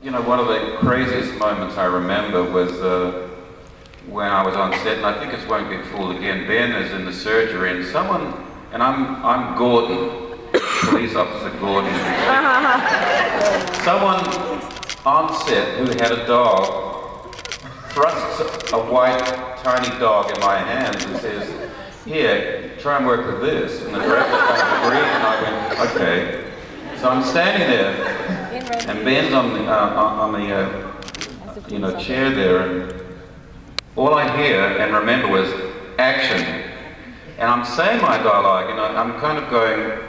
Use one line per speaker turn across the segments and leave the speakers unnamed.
You know, one of the craziest moments I remember was when I was on set, and I think it's Won't Be Fooled Again. Ben is in the surgery, and I'm Gordon, police officer Gordon. Someone on set who had a dog thrusts a white, tiny dog in my hands and says, "Here, try and work with this." And the director agreed, and I went, "Okay." So I'm standing there, and Ben's on the chair there, and all I hear and remember was action. And I'm saying my dialogue, and I'm kind of going,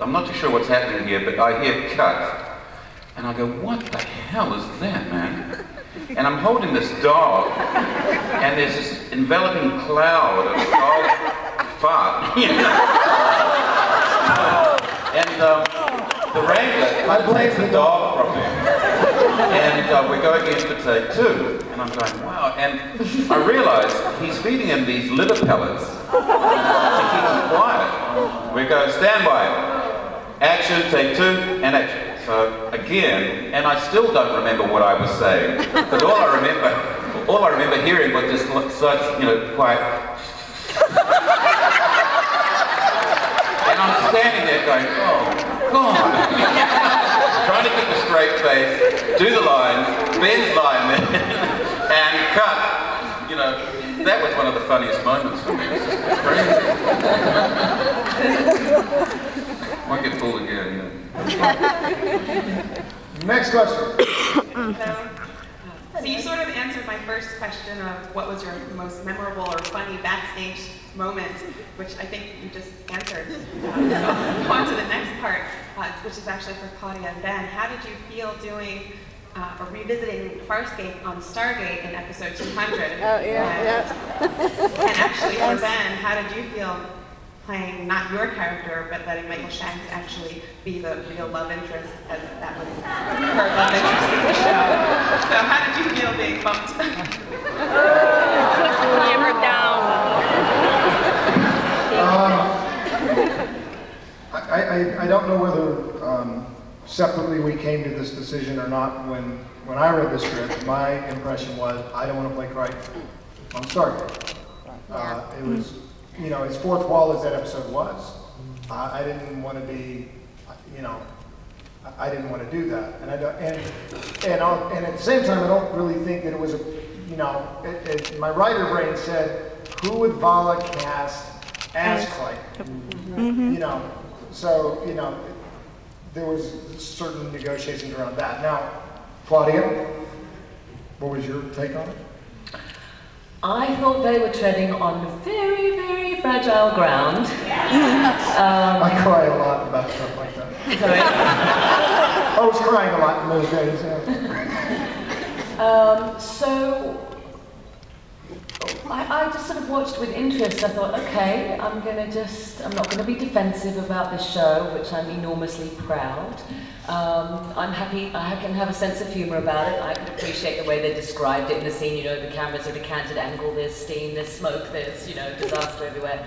I'm not too sure what's happening here, but I hear cut. And I go, what the hell is that, man? And I'm holding this dog, and there's this enveloping cloud of dog fart, you know? And the wrangler takes the dog from me. And we're going in for take 2. And I'm going, wow. And I realize he's feeding him these liver pellets to keep him quiet. We go, stand by. Action, take 2, and action. So again, and I still don't remember what I was saying. Because all I remember hearing was just such, quiet. And I'm standing there going, oh, God. Trying to keep a straight face, do the lines, Ben's line there, and cut. You know, that was one of the funniest moments for me. It was just crazy. Won't get fooled again,
Next question.
So you sort of answered my first question of what was your most memorable or funny backstage moment, which I think you just answered. So on to the next part, which is actually for Claudia and Ben. How did you feel doing or revisiting Farscape on Stargate in episode 200?
Oh, yeah.
And actually for Ben, how did you feel playing not your character, but letting Michael Shanks actually be the real love interest, as that was her love interest in the show? So how did you feel being bumped?
Hammered down.
I don't know whether separately we came to this decision or not. When I read the script, my impression was I don't want to play Crichton on Stargate. It was, as fourth wall as that episode was, I didn't want to be, I didn't want to do that. And and at the same time, I don't really think that it was my writer brain said, who would Vala cast as Crichton? So there was certain negotiations around that. Now, Claudia, what was your take on it?
I thought they were treading on very, very fragile ground.
I cry a lot about stuff like that.
Sorry?
I was crying a lot in those days.
So I just sort of watched with interest. I thought, okay, I'm not gonna be defensive about this show, which I'm enormously proud. I'm happy, I can have a sense of humor about it. I can appreciate the way they described it in the scene, the cameras at a canted angle, there's steam, there's smoke, there's, disaster everywhere.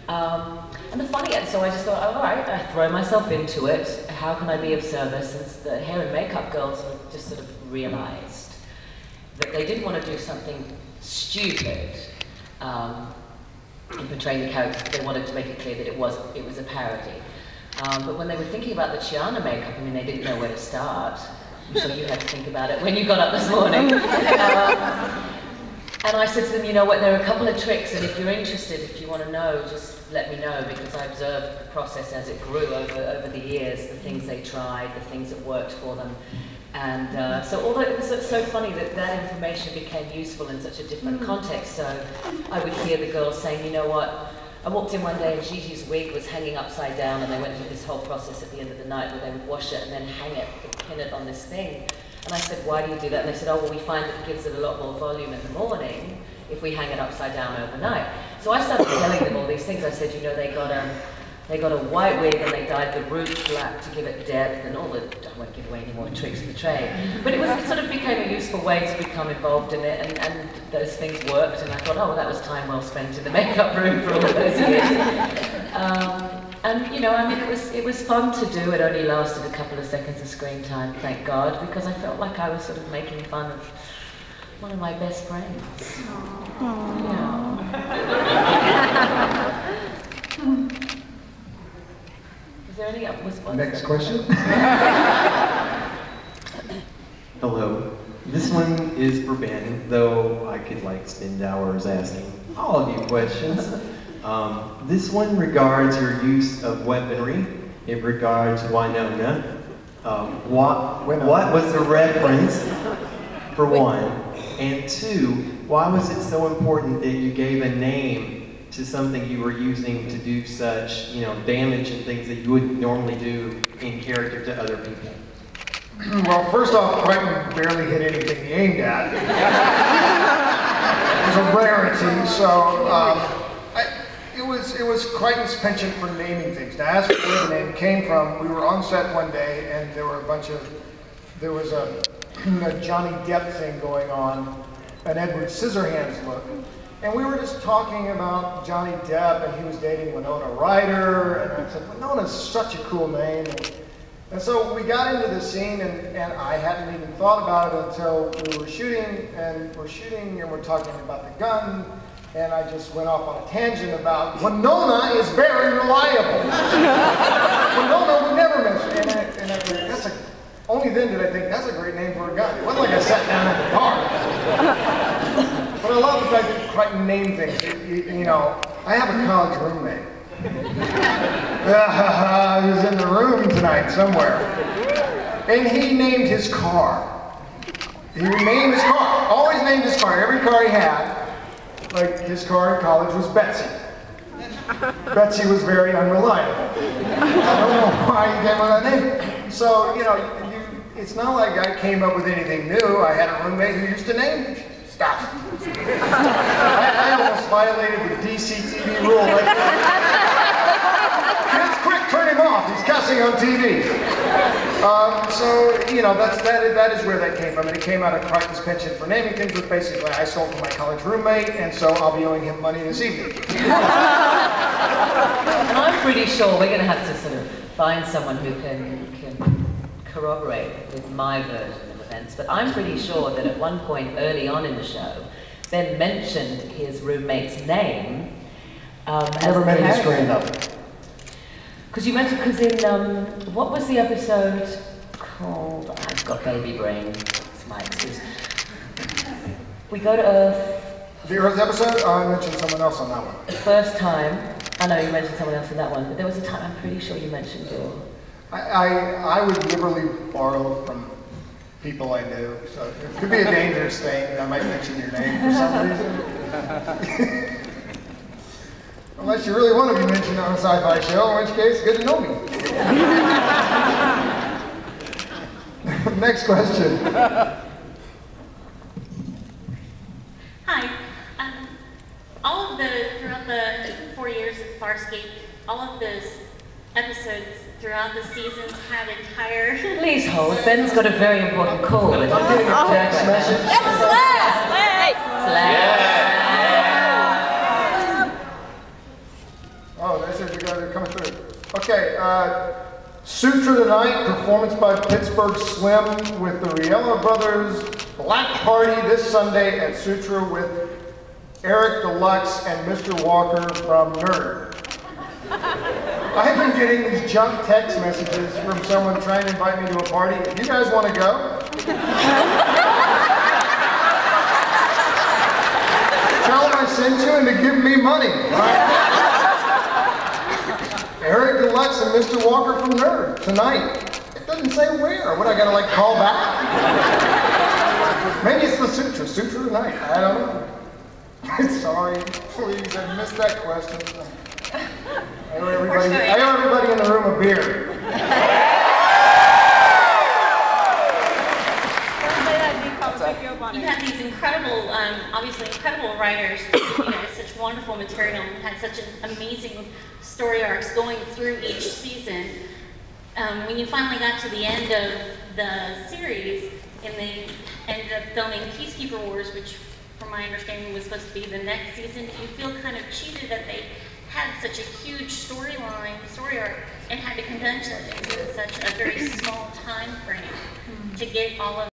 And the funny end, so I just thought, all right, I throw myself into it. How can I be of service? And the hair and makeup girls just sort of realized that they didn't want to do something stupid in portraying the character. They wanted to make it clear that it was a parody. But when they were thinking about the Chiana makeup, they didn't know where to start. I'm sure you had to think about it when you got up this morning. And I said to them, you know what, there are a couple of tricks, and if you're interested, if you want to know, just let me know, because I observed the process as it grew over the years, the things they tried, the things that worked for them. And so although it was so funny that information became useful in such a different context, so I would hear the girls saying, you know what, I walked in one day and Gigi's wig was hanging upside down, and they went through this whole process at the end of the night where they would wash it and then hang it, pin it on this thing. And I said, why do you do that? And they said, oh, well, we find that it gives it a lot more volume in the morning if we hang it upside down overnight. So I started telling them all these things. I said, they got a white wig and they dyed the roots black to give it depth and all the, I won't give away any more tricks of the trade. But it sort of became a useful way to become involved in it, and those things worked, and I thought, oh, well, that was time well spent in the makeup room for all of those years. And you know, I mean, it was fun to do. It only lasted a couple of seconds of screen time, thank God, because I felt like I was sort of making fun of one of my best friends. Yeah. Is there any?
Next question.
Hello. This one is for Ben, though I could like spend hours asking all of you questions. This one regards your use of weaponry. It regards Winona. What was the reference, for one? And two, why was it so important that you gave a name to something you were using to do such, you know, damage and things that you wouldn't normally do in character to other people?
Well, first off, Crichton barely hit anything he aimed at. It was a rarity, so it was Crichton's penchant for naming things. Now, as for where the name came from, we were on set one day, and there was a Johnny Depp thing going on, an Edward Scissorhands look, and we were just talking about Johnny Depp, and he was dating Winona Ryder, and I said, Winona's such a cool name. And so we got into the scene, and I hadn't even thought about it until we were shooting, and we're talking about the gun, and I just went off on a tangent about Winona is very reliable. Winona would never miss. And that's only then did I think that's a great name for a gun. It wasn't like I sat down at the bar. But I love the fact that Crichton named things. You know, I have a college roommate. He was in the room tonight somewhere. And he named his car. He named his car. Always named his car. Every car he had, like his car in college was Betsy. Betsy was very unreliable. I don't know why he came up with that name. So, you know, it's not like I came up with anything new. I had a roommate who used to name stuff. I almost violated the DCTV rule like that. Kids, quick, turn him off. He's cussing on TV. So, you know, that is where that came from. And it came out of Crichton's penchant for naming things, which basically I stole from my college roommate, and so I'll be owing him money this evening.
And I'm pretty sure we're going to have to sort of find someone who can corroborate with my version of events, but I'm pretty sure that at one point early on in the show, Ben mentioned his roommate's name.
Never made his screen up.
Because in, what was the episode called? I've got baby brain, it's my excuse. We go to Earth.
The Earth episode? I mentioned someone else on that one.
The first time, I know you mentioned someone else in that one, but there was a time, I'm pretty sure you mentioned your...
I would liberally borrow from people I knew, so it could be a dangerous thing. I might mention your name for some reason. Unless you really want to be mentioned on a sci-fi show, in which case, good to know me. Next question.
Hi. Throughout the 4 years of Farscape, all of those episodes throughout the seasons had entire...
Please hold, Ben's got a very important call. I'm doing a text message.
It's Slash!
Oh, that's it, you guys are coming through. Okay, Sutra Tonight, performance by Pittsburgh Slim with the Riella Brothers Black Party this Sunday at Sutra with Eric Deluxe and Mr. Walker from Nerd. I've been getting these junk text messages from someone trying to invite me to a party. If you guys want to go, tell them I sent you and to give me money. Eric Deluxe and Mr. Walker from Nerd tonight. It doesn't say where. What, I gotta like call back? Maybe it's the Sutra Tonight. I don't know. Sorry, please, I missed that question. I owe everybody in the room a beer.
You had these incredible, obviously incredible writers, you know, such wonderful material, and had such amazing story arcs going through each season. When you finally got to the end of the series, and they ended up filming Peacekeeper Wars, which, from my understanding, was supposed to be the next season, do you feel kind of cheated that they had such a huge story arc, and had to condense it into such a very small time frame to get all of